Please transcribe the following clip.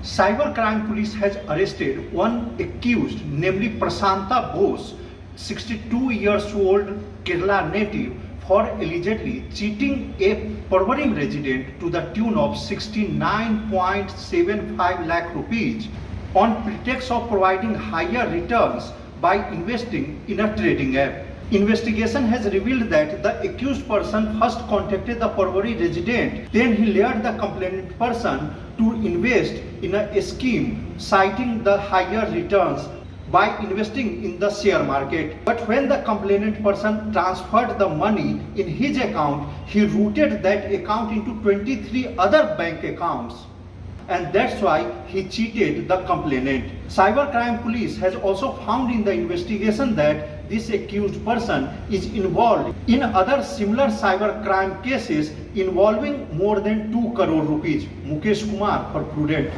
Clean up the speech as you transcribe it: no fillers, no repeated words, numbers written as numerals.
Cybercrime police has arrested one accused, namely Prashanta Bose, 62 years old Kerala native, for allegedly cheating a Parvarim resident to the tune of 69.75 lakh rupees on pretext of providing higher returns by investing in a trading app. Investigation has revealed that the accused person first contacted the Parvari resident, then he lured the complainant person to invest in a scheme citing the higher returns by investing in the share market. But when the complainant person transferred the money in his account, he routed that account into 23 other bank accounts. And that's why he cheated the complainant. Cybercrime police has also found in the investigation that this accused person is involved in other similar cybercrime cases involving more than 2 crore rupees. Mukesh Kumar for Prudent.